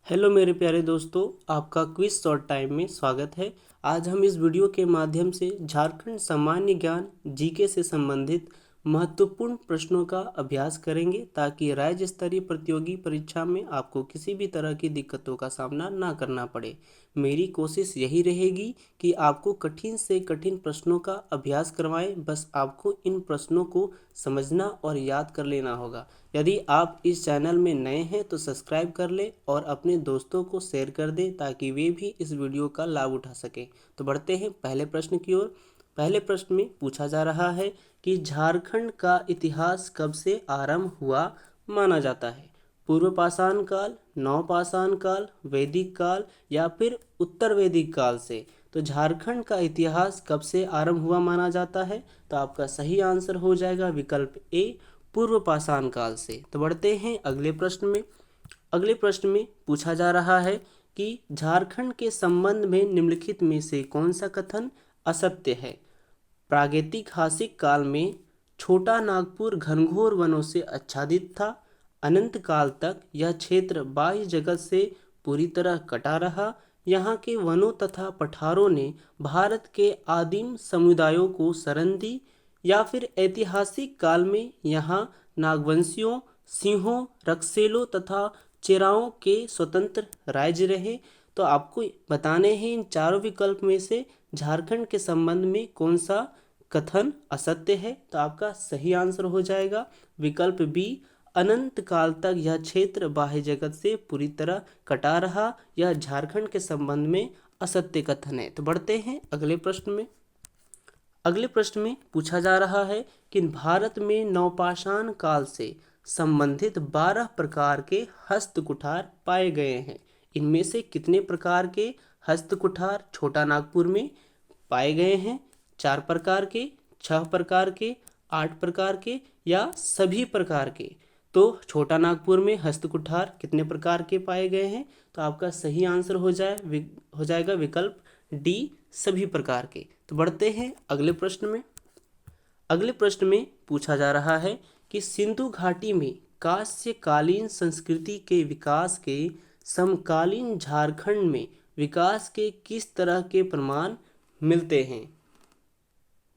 Hello मेरे प्यारे दोस्तों, आपका क्विज शॉर्ट टाइम में स्वागत है। आज हम इस वीडियो के माध्यम से झारखंड सामान्य ज्ञान जीके से संबंधित महत्वपूर्ण प्रश्नों का अभ्यास करेंगे ताकि राज्य स्तरीय प्रतियोगी परीक्षा में आपको किसी भी तरह की दिक्कतों का सामना ना करना पड़े। मेरी कोशिश यही रहेगी कि आपको कठिन से कठिन प्रश्नों का अभ्यास करवाएं। बस आपको इन प्रश्नों को समझना और याद कर लेना होगा। यदि आप इस चैनल में नए हैं तो सब्सक्राइब कर लें और अपने दोस्तों को शेयर कर दें ताकि वे भी इस वीडियो का लाभ उठा सकें। तो बढ़ते हैं पहले प्रश्न की ओर। पहले प्रश्न में पूछा जा रहा है कि झारखंड का इतिहास कब से आरंभ हुआ माना जाता है। पूर्व पाषाण काल, नवपाषाण काल, वैदिक काल या फिर उत्तर वैदिक काल से। तो झारखंड का इतिहास कब से आरंभ हुआ माना जाता है? तो आपका सही आंसर हो जाएगा विकल्प ए, पूर्व पाषाण काल से। तो बढ़ते हैं अगले प्रश्न में। अगले प्रश्न में पूछा जा रहा है कि झारखंड के संबंध में निम्नलिखित में से कौन सा कथन असत्य है। प्रागैतिहासिक काल में छोटा नागपुर घनघोर वनों से आच्छादित था। अनंत काल तक यह क्षेत्र बाह्य जगत से पूरी तरह कटा रहा। यहाँ के वनों तथा पठारों ने भारत के आदिम समुदायों को शरण दी। या फिर ऐतिहासिक काल में यहाँ नागवंशियों, सिंहों, रक्सेलों तथा चेराओं के स्वतंत्र राज्य रहे। तो आपको बताने हैं इन चारों विकल्प में से झारखंड के संबंध में कौन सा कथन असत्य है। तो आपका सही आंसर हो जाएगा विकल्प बी, अनंत काल तक यह क्षेत्र बाह्य जगत से पूरी तरह कटा रहा। यह झारखंड के संबंध में असत्य कथन है। तो बढ़ते हैं अगले प्रश्न में। अगले प्रश्न में पूछा जा रहा है कि भारत में नवपाषाण काल से संबंधित 12 प्रकार के हस्तकुठार पाए गए हैं। इनमें से कितने प्रकार के हस्तकुठार छोटा नागपुर में पाए गए हैं? 4 प्रकार के, 6 प्रकार के, 8 प्रकार के या सभी प्रकार के? तो छोटा नागपुर में हस्तकुठार कितने प्रकार के पाए गए हैं? तो आपका सही आंसर हो जाएगा विकल्प डी, सभी प्रकार के। तो बढ़ते हैं अगले प्रश्न में। अगले प्रश्न में पूछा जा रहा है कि सिंधु घाटी में कांस्यकालीन संस्कृति के विकास के समकालीन झारखंड में विकास के किस तरह के प्रमाण मिलते हैं।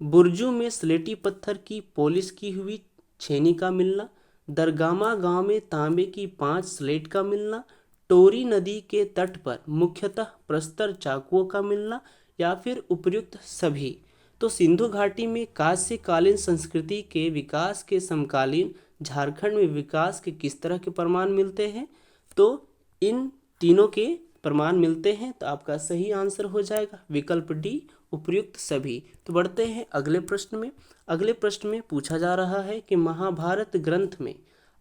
बुर्जू में स्लेटी पत्थर की पॉलिश की हुई छेनी का मिलना, दरगामा गांव में तांबे की 5 स्लेट का मिलना, टोरी नदी के तट पर मुख्यतः प्रस्तर चाकुओं का मिलना या फिर उपर्युक्त सभी। तो सिंधु घाटी में कांस्यकालीन संस्कृति के विकास के समकालीन झारखंड में विकास के किस तरह के प्रमाण मिलते हैं? तो इन तीनों के प्रमाण मिलते हैं। तो आपका सही आंसर हो जाएगा विकल्प डी, उपर्युक्त सभी। तो बढ़ते हैं अगले प्रश्न में। अगले प्रश्न में पूछा जा रहा है कि महाभारत ग्रंथ में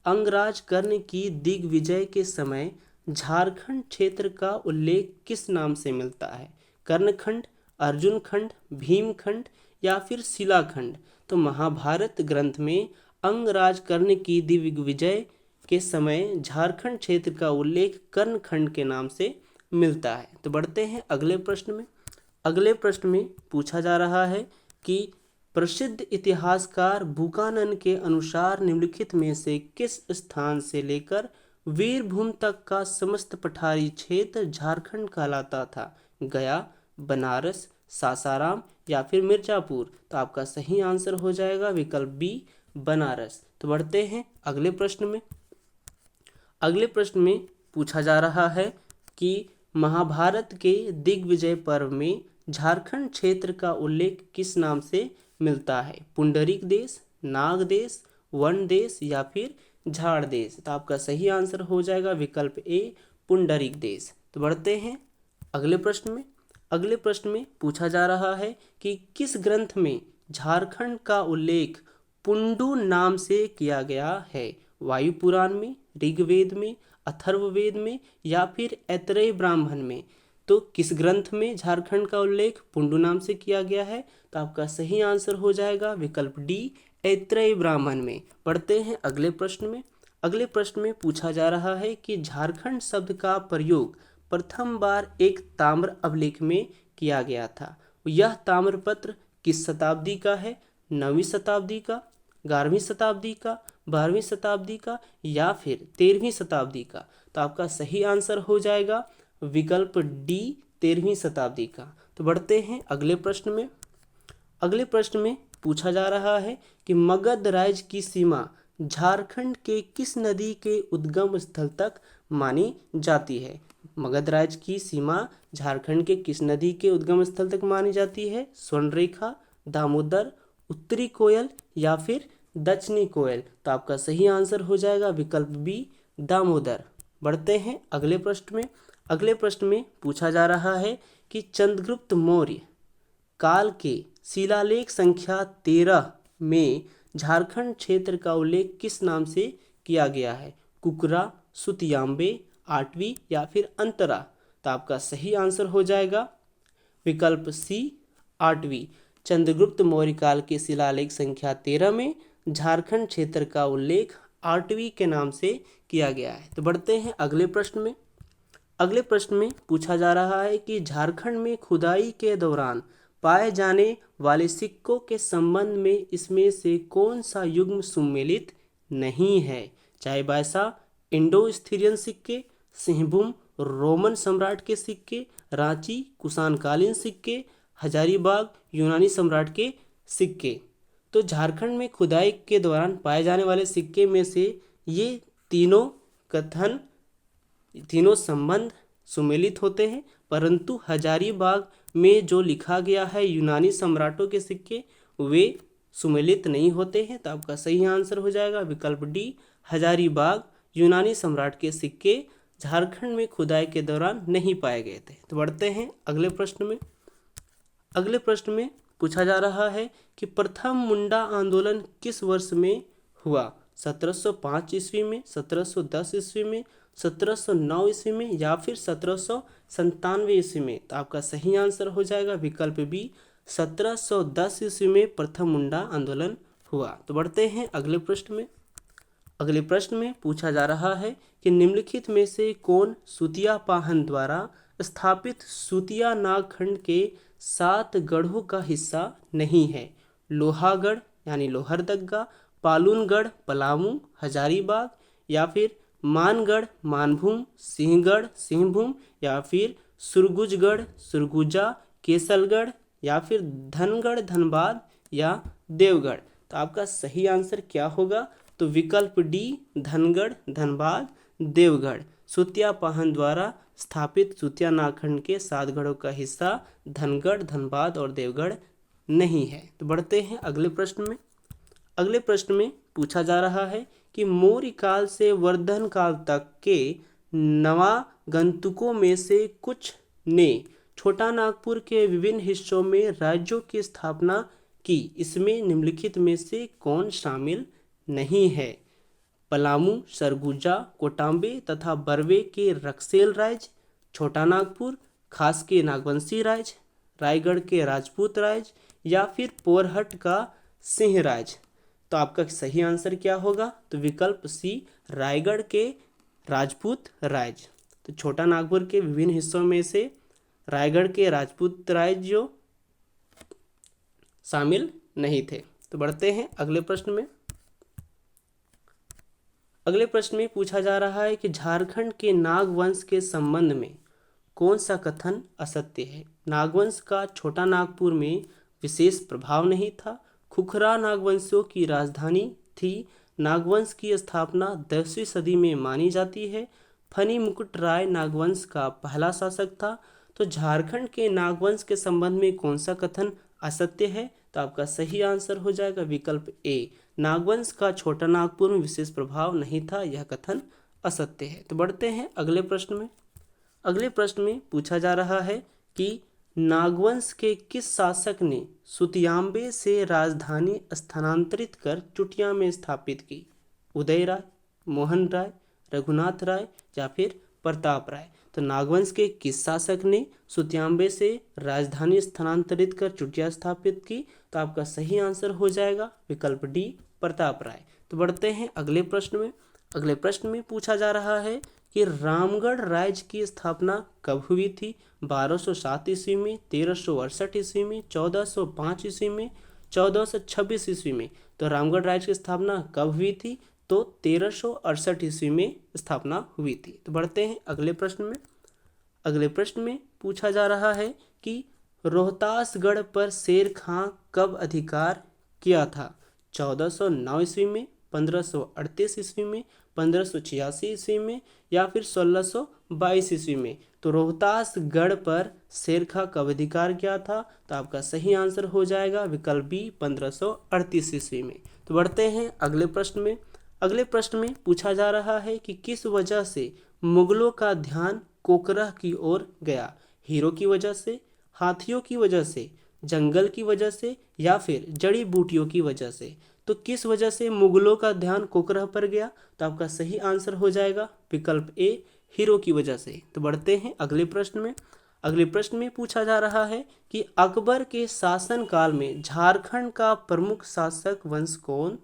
अंगराज कर्ण की दिग्विजय के समय झारखंड क्षेत्र का उल्लेख किस नाम से मिलता है? कर्णखंड, अर्जुन खंड, भीमखंड या फिर शिलाखंड? तो महाभारत ग्रंथ में अंगराज कर्ण की दिग्विजय के समय झारखंड क्षेत्र का उल्लेख कर्णखंड के नाम से मिलता है। तो बढ़ते हैं अगले प्रश्न में। अगले प्रश्न में पूछा जा रहा है कि प्रसिद्ध इतिहासकार बुकानन के अनुसार निम्नलिखित में से किस स्थान से लेकर वीरभूम तक का समस्त पठारी क्षेत्र झारखंड कहलाता था? गया, बनारस, सासाराम या फिर मिर्जापुर? तो आपका सही आंसर हो जाएगा विकल्प बी, बनारस। तो बढ़ते हैं अगले प्रश्न में। अगले प्रश्न में पूछा जा रहा है कि महाभारत के दिग्विजय पर्व में झारखंड क्षेत्र का उल्लेख किस नाम से मिलता है? पुंडरीक देश, नाग देश, वन देश या फिर झाड़ देश? तो आपका सही आंसर हो जाएगा विकल्प ए, पुंडरीक देश। तो बढ़ते हैं अगले प्रश्न में। अगले प्रश्न में पूछा जा रहा है कि किस ग्रंथ में झारखंड का उल्लेख पुंडू नाम से किया गया है? वायु पुराण में, ऋग्वेद में, अथर्ववेद में या फिर ऐतरेय ब्राह्मण में? तो किस ग्रंथ में झारखंड का उल्लेख पुंडू नाम से किया गया है? तो आपका सही आंसर हो जाएगा विकल्प डी, ऐतरेय ब्राह्मण में। पढ़ते हैं अगले प्रश्न में। अगले प्रश्न में पूछा जा रहा है कि झारखंड शब्द का प्रयोग प्रथम बार एक ताम्र अभिलेख में किया गया था। यह ताम्रपत्र किस शताब्दी का है? 9वीं शताब्दी का, 11वीं शताब्दी का, 12वीं शताब्दी का या फिर 13वीं शताब्दी का? तो तो आपका सही आंसर हो जाएगा विकल्प डी 13वीं शताब्दी का। तो बढ़ते हैं अगले प्रश्न में। अगले प्रश्न में पूछा जा रहा है कि मगध राज्य की सीमा झारखंड के किस नदी के उद्गम स्थल तक मानी जाती है। मगध राज्य की सीमा झारखंड के किस नदी के उद्गम स्थल तक मानी जाती है। स्वर्णरेखा, दामोदर, उत्तरी कोयल या फिर दक्षिणी कोयल। तो आपका सही आंसर हो जाएगा विकल्प बी दामोदर। बढ़ते हैं अगले प्रश्न में। अगले प्रश्न में पूछा जा रहा है कि चंद्रगुप्त मौर्य काल के शिलालेख संख्या 13 में झारखंड क्षेत्र का उल्लेख किस नाम से किया गया है। कुकरा, सुतियांबे, आठवीं या फिर अंतरा। तो आपका सही आंसर हो जाएगा विकल्प सी आठवीं। चंद्रगुप्त मौर्य काल के शिलालेख संख्या 13 में झारखंड क्षेत्र का उल्लेख आठवीं के नाम से किया गया है। तो बढ़ते हैं अगले प्रश्न में। अगले प्रश्न में पूछा जा रहा है कि झारखंड में खुदाई के दौरान पाए जाने वाले सिक्कों के संबंध में इसमें से कौन सा युग्म सुमेलित नहीं है। चाहे वैसा इंडो स्थिरियन सिक्के, सिंहभूम रोमन सम्राट के सिक्के, रांची कुषाणकालीन सिक्के, हजारीबाग यूनानी सम्राट के सिक्के। तो झारखंड में खुदाई के दौरान पाए जाने वाले सिक्के में से ये तीनों संबंध सुमेलित होते हैं, परंतु हजारीबाग में जो लिखा गया है यूनानी सम्राटों के सिक्के वे सुमेलित नहीं होते हैं। तो आपका सही आंसर हो जाएगा विकल्प डी हजारीबाग यूनानी सम्राट के सिक्के झारखंड में खुदाई के दौरान नहीं पाए गए थे। तो बढ़ते हैं अगले प्रश्न में। अगले प्रश्न में पूछा जा रहा है कि प्रथम मुंडा आंदोलन किस वर्ष में हुआ। 1705 ईस्वी में, 1710 ईस्वी में, 1709 ईस्वी में या फिर 1797 ईस्वी में। तो आपका सही आंसर हो जाएगा विकल्प बी 1710 ईस्वी में प्रथम मुंडा आंदोलन हुआ। तो बढ़ते हैं अगले प्रश्न में। अगले प्रश्न में पूछा जा रहा है कि निम्नलिखित में से कौन सुतिया पाहन द्वारा स्थापित सुतिया नागखंड के 7 गढ़ों का हिस्सा नहीं है। लोहागढ़ यानी लोहरदग्गा, पालूनगढ़ पलामू हजारीबाग या फिर मानगढ़ मानभूम, सिंहगढ़ सिंहभूम या फिर सुरगुजगढ़ सुरगुजा, केसलगढ़ या फिर धनगढ़ धनबाद या देवगढ़। तो आपका सही आंसर क्या होगा। तो विकल्प डी धनगढ़ धनबाद देवगढ़। सुतिया पाहन द्वारा स्थापित सुतिया नागखंड के 7 गढ़ों का हिस्सा धनगढ़ धनबाद और देवगढ़ नहीं है। तो बढ़ते हैं अगले प्रश्न में। अगले प्रश्न में पूछा जा रहा है कि मौर्य काल से वर्धन काल तक के नवागंतुकों में से कुछ ने छोटा नागपुर के विभिन्न हिस्सों में राज्यों की स्थापना की। इसमें निम्नलिखित में से कौन शामिल नहीं है। पलामू, सरगुजा, कोटांबे तथा बरवे के रक्सेल राज्य, छोटा नागपुर खास के नागवंशी राज्य, रायगढ़ के राजपूत राज्य या फिर पोरहट का सिंह राज्य। तो आपका सही आंसर क्या होगा। तो विकल्प सी रायगढ़ के राजपूत राज्य। तो छोटा नागपुर के विभिन्न हिस्सों में से रायगढ़ के राजपूत राज्य जो शामिल नहीं थे। तो बढ़ते हैं अगले प्रश्न में। अगले प्रश्न में पूछा जा रहा है कि झारखंड के नागवंश के संबंध में कौन सा कथन असत्य है। नागवंश का छोटा नागपुर में विशेष प्रभाव नहीं था। खुखरा नागवंशियों की राजधानी थी। नागवंश की स्थापना 10वीं सदी में मानी जाती है। फनी मुकुट राय नागवंश का पहला शासक था। तो झारखंड के नागवंश के संबंध में कौन सा कथन असत्य है। तो आपका सही आंसर हो जाएगा विकल्प ए नागवंश का छोटा नागपुर में विशेष प्रभाव नहीं था, यह कथन असत्य है। तो बढ़ते हैं अगले प्रश्न में। अगले प्रश्न में पूछा जा रहा है कि नागवंश के किस शासक ने सुतियांबे से राजधानी स्थानांतरित कर चुटिया में स्थापित की। उदय राय, मोहन राय, रघुनाथ राय या फिर प्रताप राय। तो नागवंश के किस शासक ने सुतियांबे से राजधानी स्थानांतरित कर चुटिया स्थापित की। तो आपका सही आंसर हो जाएगा विकल्प डी प्रताप राय। तो बढ़ते हैं अगले प्रश्न में। अगले प्रश्न में पूछा जा रहा है कि रामगढ़ राज्य की स्थापना कब हुई थी। 1207 ईस्वी में, 1368 ईस्वी में, 1405 ईस्वी में, 1426 ईस्वी में। तो रामगढ़ राज्य की स्थापना कब हुई थी। तो 1368 ईस्वी में स्थापना हुई थी। तो बढ़ते हैं अगले प्रश्न में। अगले प्रश्न में पूछा जा रहा है कि रोहतासगढ़ पर शेर खां कब अधिकार किया था? 1409 ईस्वी में, 1538 ईस्वी में, 1586 ईस्वी में या फिर 1622 ईस्वी में? तो रोहतासगढ़ पर शेर खां कब अधिकार किया था? तो आपका सही आंसर हो जाएगा विकल्प बी, 1538 ईस्वी में। तो बढ़ते हैं अगले प्रश्न में। अगले प्रश्न में पूछा जा रहा है कि किस वजह से मुगलों का ध्यान कोकरह की ओर गया? हीरो की वजह से, हाथियों की वजह से, जंगल की वजह से या फिर जड़ी बूटियों की वजह से? तो किस वजह से मुगलों का ध्यान कोकरह पर गया? तो आपका सही आंसर हो जाएगा विकल्प ए, हीरो की वजह से। तो बढ़ते हैं अगले प्रश्न में। अगले प्रश्न में पूछा जा रहा है कि अकबर के शासनकाल में झारखंड का प्रमुख शासक वंश कौन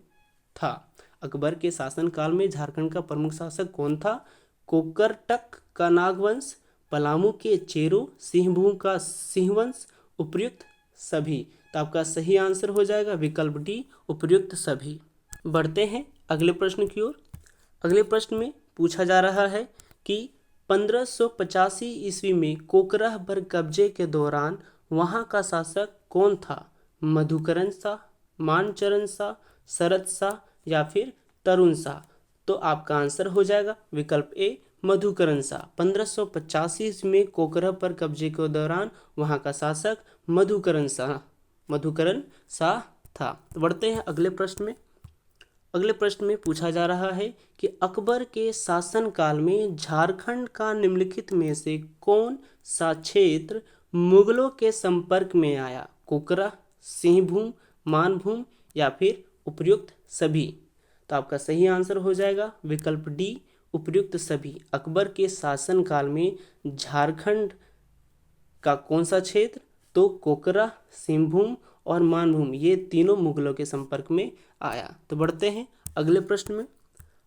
था? अकबर के शासनकाल में झारखंड का प्रमुख शासक कौन था? कोकरटक का नागवंश, पलामू के चेरो, सिंहभूम का सिंहवंश, उपर्युक्त सभी? तो आपका सही आंसर हो जाएगा विकल्प डी, उपर्युक्त सभी। बढ़ते हैं अगले प्रश्न की ओर। अगले प्रश्न में पूछा जा रहा है कि 1585 ईस्वी में कोकरह पर कब्जे के दौरान वहां का शासक कौन था? मधुकरण शाह, मानचरण शाह, शरद शाह या फिर तरुण शाह? तो आपका आंसर हो जाएगा विकल्प ए, मधुकरण शाह। 1585 में कोकरह पर कब्जे के दौरान वहां का शासक मधुकरण शाह था। तो बढ़ते हैं अगले प्रश्न में। अगले प्रश्न में पूछा जा रहा है कि अकबर के शासनकाल में झारखंड का निम्नलिखित में से कौन सा क्षेत्र मुगलों के संपर्क में आया? कोकरा, सिंहभूम, मानभूम या फिर उपर्युक्त सभी? तो आपका सही आंसर हो जाएगा विकल्प डी, उपर्युक्त सभी। अकबर के शासनकाल में झारखंड का कौन सा क्षेत्र? तो कोकरा, सिंहभूम और मानभूम, ये तीनों मुगलों के संपर्क में आया। तो बढ़ते हैं अगले प्रश्न में।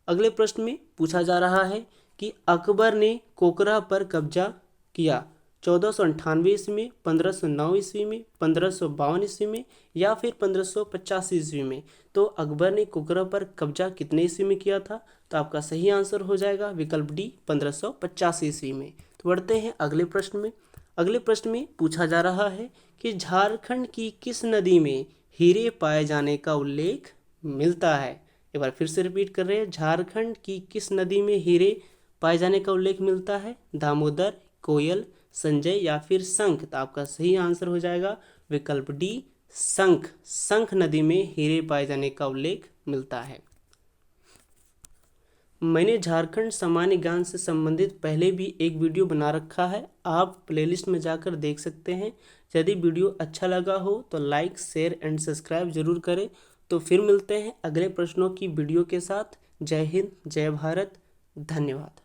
अगले प्रश्न में पूछा जा रहा है कि अकबर ने कोकरा पर कब्जा किया 1498 ईस्वी में, 1509 ईस्वी में, 1552 ईस्वी में या फिर 1585 ईस्वी में? तो अकबर ने कोकरा पर कब्जा कितने ईस्वी में किया था? तो आपका सही आंसर हो जाएगा विकल्प डी, 1585 ईस्वी में। तो बढ़ते हैं अगले प्रश्न में। अगले प्रश्न में पूछा जा रहा है कि झारखंड की किस नदी में हीरे पाए जाने का उल्लेख मिलता है? एक बार फिर से रिपीट कर रहे हैं, झारखंड की किस नदी में हीरे पाए जाने का उल्लेख मिलता है? दामोदर, कोयल, संजय या फिर शंख? तो आपका सही आंसर हो जाएगा विकल्प डी, शंख। शंख नदी में हीरे पाए जाने का उल्लेख मिलता है। मैंने झारखंड सामान्य ज्ञान से संबंधित पहले भी एक वीडियो बना रखा है, आप प्लेलिस्ट में जाकर देख सकते हैं। यदि वीडियो अच्छा लगा हो तो लाइक, शेयर एंड सब्सक्राइब जरूर करें। तो फिर मिलते हैं अगले प्रश्नों की वीडियो के साथ। जय हिंद, जय भारत, धन्यवाद।